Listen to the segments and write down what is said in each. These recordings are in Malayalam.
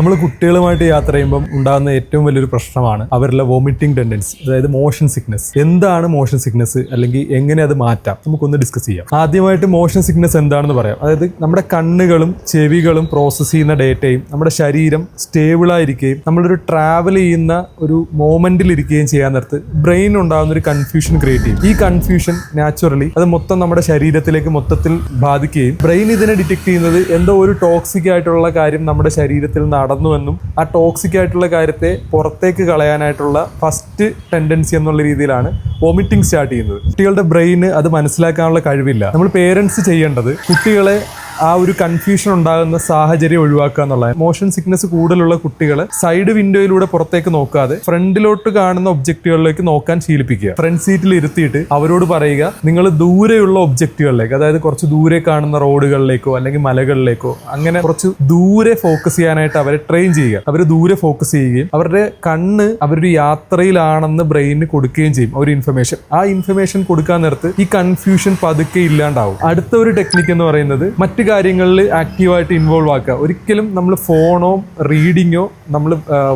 നമ്മൾ കുട്ടികളുമായിട്ട് യാത്ര ചെയ്യുമ്പോൾ ഉണ്ടാകുന്ന ഏറ്റവും വലിയൊരു പ്രശ്നമാണ് അവരുടെ വോമിറ്റിംഗ് ടെൻഡൻസി, അതായത് മോഷൻ സിക്നസ്. എന്താണ് മോഷൻ സിക്നസ്, അല്ലെങ്കിൽ എങ്ങനെ അത് മാറ്റാം, നമുക്കൊന്ന് ഡിസ്കസ് ചെയ്യാം. ആദ്യമായിട്ട് മോഷൻ സിക്നസ് എന്താണെന്ന് പറയാം. അതായത് നമ്മുടെ കണ്ണുകളും ചെവികളും പ്രോസസ്സ് ചെയ്യുന്ന ഡേറ്റയും നമ്മുടെ ശരീരം സ്റ്റേബിളായിരിക്കുകയും നമ്മളൊരു ട്രാവൽ ചെയ്യുന്ന ഒരു മോമെന്റിൽ ഇരിക്കുകയും ചെയ്യാൻ നേരത്ത് ബ്രെയിൻ ഉണ്ടാകുന്ന ഒരു കൺഫ്യൂഷൻ ക്രിയേറ്റ് ചെയ്യും. ഈ കൺഫ്യൂഷൻ നാച്ചുറലി അത് മൊത്തം നമ്മുടെ ശരീരത്തിലേക്ക് മൊത്തത്തിൽ ബാധിക്കുകയും ബ്രെയിൻ ഇതിനെ ഡിറ്റക്ട് ചെയ്യുന്നത് എന്തോ ഒരു ടോക്സിക് ആയിട്ടുള്ള കാര്യം നമ്മുടെ ശരീരത്തിൽ നടന്നുവെന്നും ആ ടോക്സിക് ആയിട്ടുള്ള കാര്യത്തെ പുറത്തേക്ക് കളയാനായിട്ടുള്ള ഫസ്റ്റ് ടെൻഡൻസി എന്നുള്ള രീതിയിലാണ് വോമിറ്റിംഗ് സ്റ്റാർട്ട് ചെയ്യുന്നത്. കുട്ടികളുടെ ബ്രെയിന് അത് മനസ്സിലാക്കാനുള്ള കഴിവില്ല. നമ്മൾ പേരൻസ് ചെയ്യേണ്ടത് കുട്ടികളെ ആ ഒരു കൺഫ്യൂഷൻ ഉണ്ടാകുന്ന സാഹചര്യം ഒഴിവാക്കുക എന്നുള്ളതാണ്. മോഷൻ സിക്നസ് കൂടുതലുള്ള കുട്ടികളെ സൈഡ് വിൻഡോയിലൂടെ പുറത്തേക്ക് നോക്കാതെ ഫ്രണ്ടിലോട്ട് കാണുന്ന ഒബ്ജക്റ്റുകളിലേക്ക് നോക്കാൻ ശീലിപ്പിക്കുക. ഫ്രണ്ട് സീറ്റിൽ ഇരുത്തിയിട്ട് അവരോട് പറയുക, നിങ്ങൾ ദൂരെയുള്ള ഒബ്ജക്റ്റുകളിലേക്ക്, അതായത് കുറച്ച് ദൂരെ കാണുന്ന റോഡുകളിലേക്കോ അല്ലെങ്കിൽ മലകളിലേക്കോ അങ്ങനെ കുറച്ച് ദൂരെ ഫോക്കസ് ചെയ്യാനായിട്ട് അവരെ ട്രെയിൻ ചെയ്യുക. അവർ ദൂരെ ഫോക്കസ് ചെയ്യുകയും അവരുടെ കണ്ണ് അവരൊരു യാത്രയിലാണെന്ന് ബ്രെയിനിന് കൊടുക്കുകയും ചെയ്യും ഒരു ഇൻഫർമേഷൻ. ആ ഇൻഫർമേഷൻ കൊടുക്കാൻ നേരത്ത് ഈ കൺഫ്യൂഷൻ പതുക്കെ ഇല്ലാണ്ടാവും. അടുത്ത ഒരു ടെക്നിക്ക് എന്ന് പറയുന്നത് മറ്റു കാര്യങ്ങളിൽ ആക്റ്റീവായിട്ട് ഇൻവോൾവ് ആക്കുക. ഒരിക്കലും നമ്മൾ ഫോണോ റീഡിങ്ങോ നമ്മൾ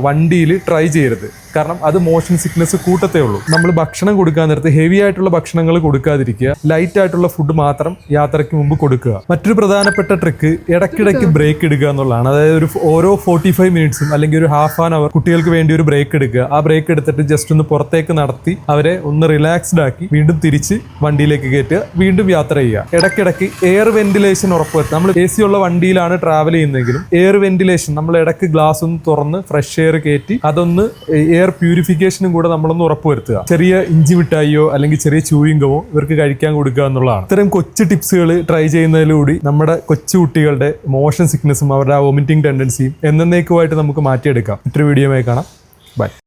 വണ്ടിയിൽ ട്രൈ ചെയ്യരുത്. കാരണം അത് മോഷൻ സിക്നസ് കൂട്ടത്തേ ഉള്ളൂ. നമ്മൾ ഭക്ഷണം കൊടുക്കാൻ നേരത്ത് ഹെവി ആയിട്ടുള്ള ഭക്ഷണങ്ങൾ കൊടുക്കാതിരിക്കുക. ലൈറ്റ് ആയിട്ടുള്ള ഫുഡ് മാത്രം യാത്രയ്ക്ക് മുമ്പ് കൊടുക്കുക. മറ്റൊരു പ്രധാനപ്പെട്ട ട്രിക്ക് ഇടയ്ക്കിടയ്ക്ക് ബ്രേക്ക് എടുക്കുക എന്നുള്ളതാണ്. അതായത് ഓരോ 45 മിനിറ്റ്സും അല്ലെങ്കിൽ ഒരു ഹാഫ് ആൻ അവർ കുട്ടികൾക്ക് വേണ്ടി ഒരു ബ്രേക്ക് എടുക്കുക. ആ ബ്രേക്ക് എടുത്തിട്ട് ജസ്റ്റ് ഒന്ന് പുറത്തേക്ക് നടത്തി അവരെ ഒന്ന് റിലാക്സ്ഡ് ആക്കി വീണ്ടും തിരിച്ച് വണ്ടിയിലേക്ക് കയറ്റുക, വീണ്ടും യാത്ര ചെയ്യുക. ഇടയ്ക്കിടയ്ക്ക് എയർ വെന്റിലേഷൻ ഉറപ്പുവരുത്തുക. നമ്മൾ AC ഉള്ള വണ്ടിയിലാണ് ട്രാവൽ ചെയ്യുന്നതെങ്കിലും എയർ വെന്റിലേഷൻ നമ്മൾ ഇടയ്ക്ക് ഗ്ലാസ് ഒന്ന് തുറന്ന് ഫ്രഷ് എയർ കയറ്റി അതൊന്ന് എയർ പ്യൂരിഫിക്കേഷനും കൂടെ നമ്മളൊന്ന് ഉറപ്പുവരുത്തുക. ചെറിയ ഇഞ്ചി മിഠായിയോ അല്ലെങ്കിൽ ചെറിയ ചൂയിങ്കമോ ഇവർക്ക് കഴിക്കാൻ കൊടുക്കുക എന്നുള്ളതാണ്. ഇത്തരം കൊച്ചു ടിപ്സുകൾ ട്രൈ ചെയ്യുന്നതിലൂടെ നമ്മുടെ കൊച്ചു കുട്ടികളുടെ മോഷൻ സിക്നസും അവരുടെ വോമിറ്റിംഗ് ടെൻഡൻസിയും എന്നേക്കുമായിട്ട് നമുക്ക് മാറ്റിയെടുക്കാം. മറ്റൊരു വീഡിയോയുമായി കാണാം. ബൈ.